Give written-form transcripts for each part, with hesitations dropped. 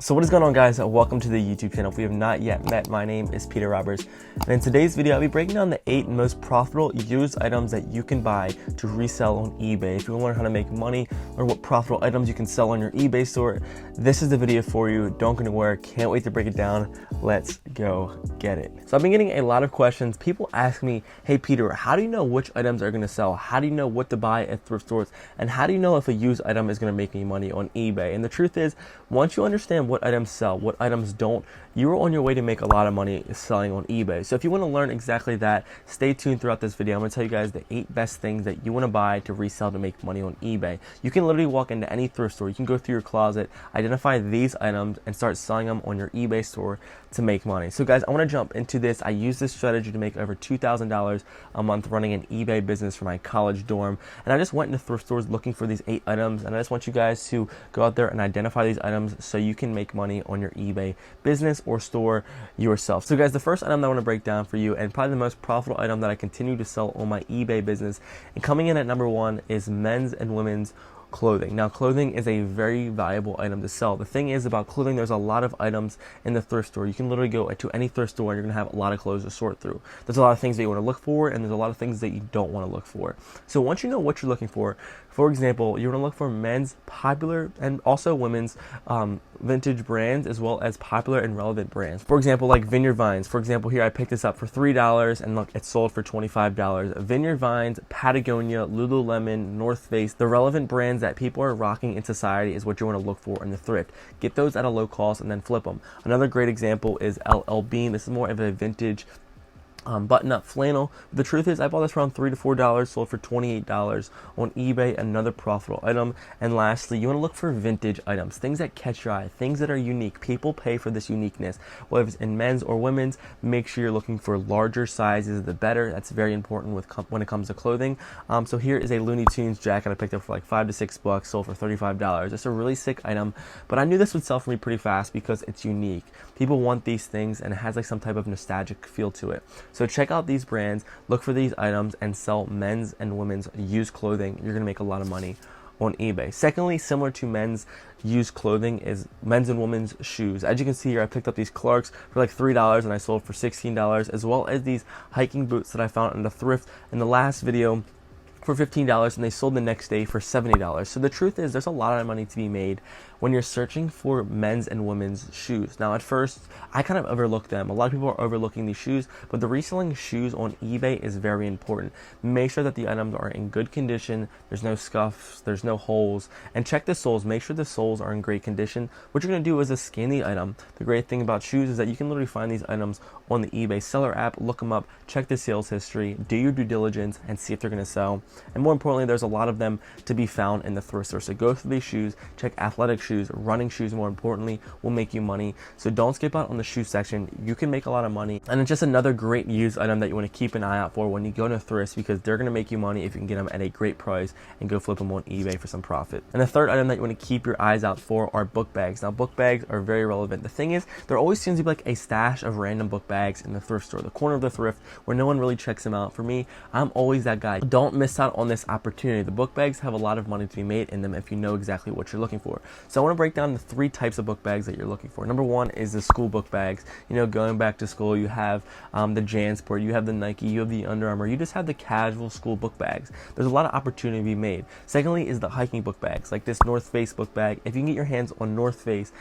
So what is going on, guys? Welcome to the YouTube channel. If we have not yet met, my name is Peter Roberts, and in today's video I'll be breaking down the 8 most profitable used items that you can buy to resell on eBay. If you want to learn how to make money or what profitable items you can sell on your eBay store, this is the video for you. Don't go anywhere. Can't wait to break it down. Let's go get it. So I've been getting a lot of questions. People ask me, hey Peter, how do you know which items are going to sell? How do you know what to buy at thrift stores? And how do you know if a used item is going to make me money on eBay? And the truth is, once you understand what items sell, what items don't, you're on your way to make a lot of money selling on eBay. So if you want to learn exactly that, stay tuned throughout this video. I'm going to tell you guys the 8 best things that you want to buy to resell to make money on eBay. You can literally walk into any thrift store. You can go through your closet, identify these items, and start selling them on your eBay store to make money. So guys, I want to jump into this. I use this strategy to make over $2,000 a month running an eBay business for my college dorm. And I just went into thrift stores looking for these 8 items. And I just want you guys to go out there and identify these items so you can make money on your eBay business or store yourself. So guys, the first item that I want to break down for you, and probably the most profitable item that I continue to sell on my eBay business, and coming in at number 1 is men's and women's clothing. Now, clothing is a very valuable item to sell. The thing is about clothing, there's a lot of items in the thrift store. You can literally go to any thrift store and you're going to have a lot of clothes to sort through. There's a lot of things that you want to look for, and there's a lot of things that you don't want to look for. So once you know what you're looking for example, you're going to look for men's popular and also women's vintage brands, as well as popular and relevant brands. For example, like Vineyard Vines. For example, here I picked this up for $3 and look, it sold for $25. Vineyard Vines, Patagonia, Lululemon, North Face, the relevant brands that people are rocking in society is what you want to look for in the thrift. Get those at a low cost and then flip them. Another great example is LL Bean. This is more of a vintage button-up flannel. The truth is, I bought this around $3 to $4, sold for $28 on eBay. Another profitable item. And lastly, you want to look for vintage items, things that catch your eye, things that are unique. People pay for this uniqueness, whether it's in men's or women's. Make sure you're looking for larger sizes, the better. That's very important when it comes to clothing. So here is a Looney Tunes jacket I picked up for like $5 to $6, sold for $35. It's a really sick item, but I knew this would sell for me pretty fast because it's unique. People want these things, and it has like some type of nostalgic feel to it. So check out these brands, look for these items, and sell men's and women's used clothing. You're going to make a lot of money on eBay. Secondly, similar to men's used clothing is men's and women's shoes. As you can see here, I picked up these Clarks for like $3 and I sold for $16, as well as these hiking boots that I found in the thrift in the last video for $15, and they sold the next day for $70. So the truth is, there's a lot of money to be made when you're searching for men's and women's shoes. Now, at first, I kind of overlooked them. A lot of people are overlooking these shoes, but the reselling shoes on eBay is very important. Make sure that the items are in good condition. There's no scuffs, there's no holes, and check the soles. Make sure the soles are in great condition. What you're going to do is scan the item. The great thing about shoes is that you can literally find these items on the eBay seller app, look them up, check the sales history, do your due diligence, and see if they're going to sell. And more importantly, there's a lot of them to be found in the thrift store. So go through these shoes, check athletic shoes, running shoes, more importantly, will make you money. So don't skip out on the shoe section. You can make a lot of money. And it's just another great used item that you want to keep an eye out for when you go to thrifts, because they're going to make you money if you can get them at a great price and go flip them on eBay for some profit. And the third item that you want to keep your eyes out for are book bags. Now, book bags are very relevant. The thing is, there always seems to be like a stash of random book bags in the thrift store, the corner of the thrift where no one really checks them out. For me, I'm always that guy. Don't miss out on this opportunity. The book bags have a lot of money to be made in them if you know exactly what you're looking for. So I want to break down the 3 types of book bags that you're looking for. Number 1 is the school book bags. You know, going back to school, you have the JanSport, you have the Nike, you have the Under Armour, you just have the casual school book bags. There's a lot of opportunity to be made. Secondly is the hiking book bags, like this North Face book bag. If you can get your hands on North Face,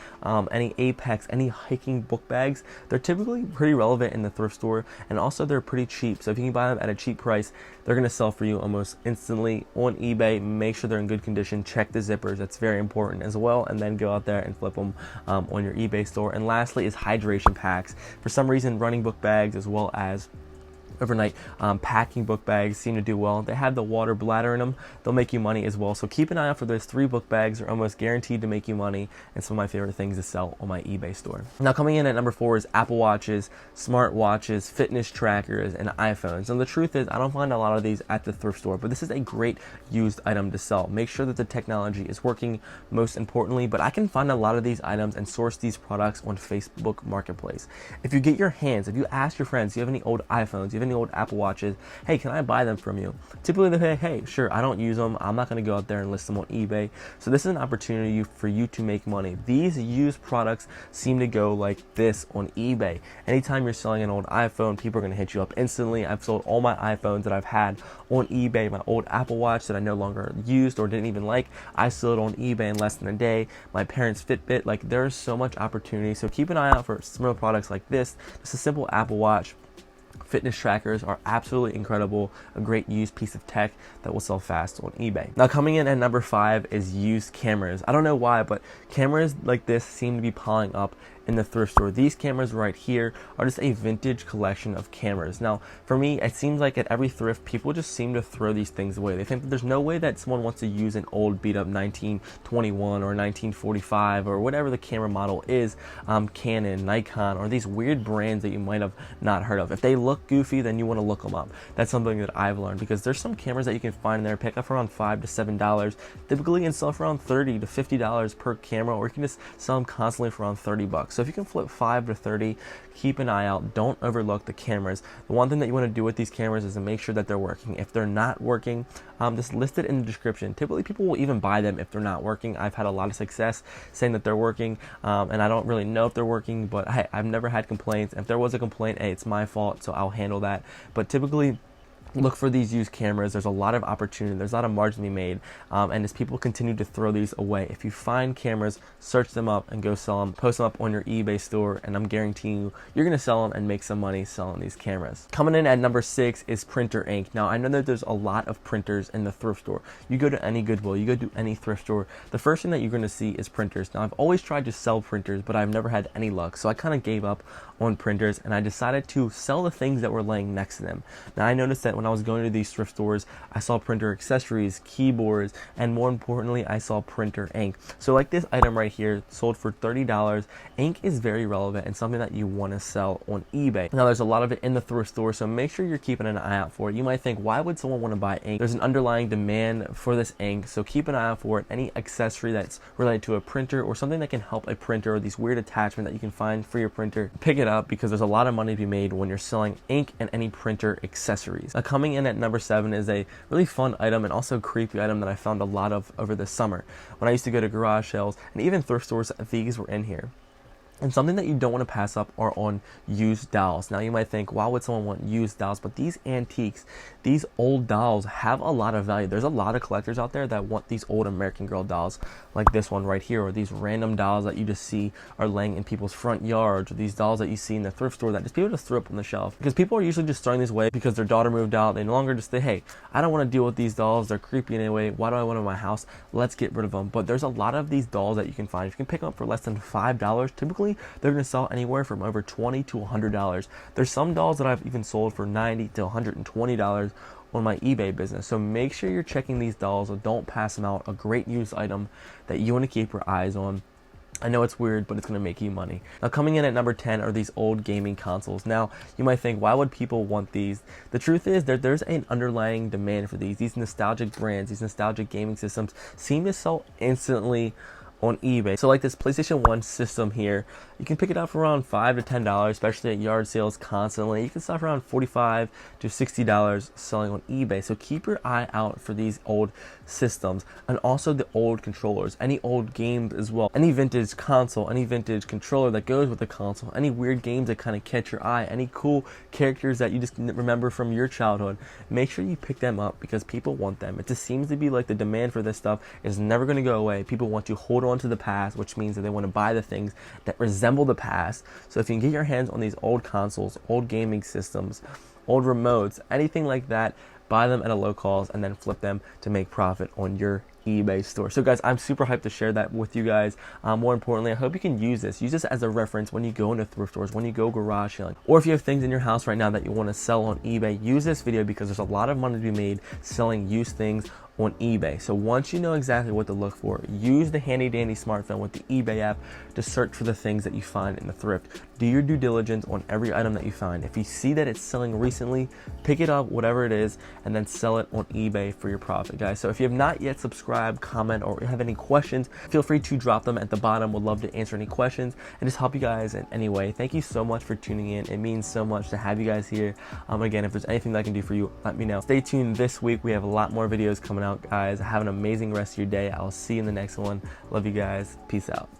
any Apex, any hiking book bags, they're typically pretty relevant in the thrift store, and also they're pretty cheap. So if you can buy them at a cheap price, they're going to sell for you almost instantly on eBay. Make sure they're in good condition. Check the zippers. That's very important as well. And then go out there and flip them on your eBay store. And lastly is hydration packs. For some reason, running book bags as well as overnight packing book bags seem to do well. They have the water bladder in them. They'll make you money as well. So keep an eye out for those 3 book bags. They're almost guaranteed to make you money, and some of my favorite things to sell on my eBay store. Now, coming in at number 4 is Apple Watches, smart watches, fitness trackers, and iPhones. And the truth is, I don't find a lot of these at the thrift store, but this is a great used item to sell. Make sure that the technology is working, most importantly, but I can find a lot of these items and source these products on Facebook Marketplace. If you get your hands, if you ask your friends, do you have any old iPhones, do you have the old Apple Watches, hey, can I buy them from you? Typically they say, hey, sure, I don't use them, I'm not going to go out there and list them on eBay. So this is an opportunity for you to make money. These used products seem to go like this on eBay. Anytime you're selling an old iPhone, people are going to hit you up instantly. I've sold all my iPhones that I've had on eBay. My old Apple Watch that I no longer used or didn't even like, I sold on eBay in less than a day. My parents' Fitbit, like there's so much opportunity. So keep an eye out for similar products like this. Just a simple Apple Watch. Fitness trackers are absolutely incredible, a great used piece of tech that will sell fast on eBay. Now coming in at number 5 is used cameras. I don't know why, but cameras like this seem to be piling up in the thrift store. These cameras right here are just a vintage collection of cameras. Now for me, it seems like at every thrift, people just seem to throw these things away. They think that there's no way that someone wants to use an old beat up 1921 or 1945 or whatever the camera model is, Canon, Nikon, or these weird brands that you might have not heard of. If they look goofy, then you want to look them up. That's something that I've learned, because there's some cameras that you can find in there, pick up for around $5 to $7, typically, and sell for around $30 to $50 per camera, or you can just sell them constantly for around $30. So if you can flip 5 to 30, keep an eye out. Don't overlook the cameras. The one thing that you want to do with these cameras is to make sure that they're working. If they're not working, just list it in the description. Typically people will even buy them if they're not working. I've had a lot of success saying that they're working, and I don't really know if they're working, but hey, I've never had complaints. If there was a complaint, hey, it's my fault, so I'll handle that. But typically, look for these used cameras. There's a lot of opportunity, there's a lot of margin to be made, and as people continue to throw these away, if you find cameras, search them up and go sell them, post them up on your eBay store, and I'm guaranteeing you, you're going to sell them and make some money selling these cameras. Coming in at number 6 is printer ink. Now I know that there's a lot of printers in the thrift store. You go to any Goodwill, you go to any thrift store, the first thing that you're going to see is printers. Now I've always tried to sell printers, but I've never had any luck, so I kind of gave up on printers, and I decided to sell the things that were laying next to them. Now I noticed that when I was going to these thrift stores, I saw printer accessories, keyboards, and more importantly, I saw printer ink. So like this item right here, sold for $30. Ink is very relevant and something that you want to sell on eBay. Now there's a lot of it in the thrift store, so make sure you're keeping an eye out for it. You might think, why would someone want to buy ink? There's an underlying demand for this ink, so keep an eye out for it. Any accessory that's related to a printer or something that can help a printer, or these weird attachment that you can find for your printer, pick it up, because there's a lot of money to be made when you're selling ink and any printer accessories. Now coming in at number 7 is a really fun item and also creepy item that I found a lot of over the summer. When I used to go to garage sales and even thrift stores, these were in here. And something that you don't want to pass up are on used dolls. Now you might think, why would someone want used dolls? But these antiques, these old dolls have a lot of value. There's a lot of collectors out there that want these old American Girl dolls like this one right here, or these random dolls that you just see are laying in people's front yards, or these dolls that you see in the thrift store that just people just throw up on the shelf. Because people are usually just throwing these away because their daughter moved out. They no longer just say, hey, I don't want to deal with these dolls. They're creepy anyway. Why do I want them in my house? Let's get rid of them. But there's a lot of these dolls that you can find. If you can pick them up for less than $5, typically they're going to sell anywhere from over $20 to $100. There's some dolls that I've even sold for $90 to $120 on my eBay business. So make sure you're checking these dolls, or don't pass them out. A great used item that you want to keep your eyes on. I know it's weird, but it's going to make you money. Now coming in at number 10 are these old gaming consoles. Now you might think, why would people want these? The truth is there's an underlying demand for these. These nostalgic brands, these nostalgic gaming systems seem to sell instantly on eBay. So like this PlayStation 1 system here, you can pick it up for around $5 to $10, especially at yard sales constantly. You can sell for around $45 to $60 selling on eBay. So keep your eye out for these old systems, and also the old controllers, any old games as well, any vintage console, any vintage controller that goes with the console, any weird games that kind of catch your eye, any cool characters that you just remember from your childhood. Make sure you pick them up because people want them. It just seems to be like the demand for this stuff is never going to go away. People want to hold on to the past, which means that they want to buy the things that resemble the past. So if you can get your hands on these old consoles, old gaming systems, old remotes, anything like that, buy them at a low cost and then flip them to make profit on your eBay store. So guys, I'm super hyped to share that with you guys. More importantly, I hope you can use this as a reference when you go into thrift stores, when you go garage selling, or if you have things in your house right now that you want to sell on eBay. Use this video because there's a lot of money to be made selling used things on eBay. So once you know exactly what to look for, use the handy dandy smartphone with the eBay app to search for the things that you find in the thrift. Do your due diligence on every item that you find. If you see that it's selling recently, pick it up, whatever it is, and then sell it on eBay for your profit, guys. So if you have not yet subscribed, comment, or have any questions, feel free to drop them at the bottom. Would love to answer any questions and just help you guys in any way. Thank you so much for tuning in. It means so much to have you guys here. Again, if there's anything that I can do for you, let me know. Stay tuned this week. We have a lot more videos coming out, guys. Have an amazing rest of your day. I'll see you in the next one. Love you guys. Peace out.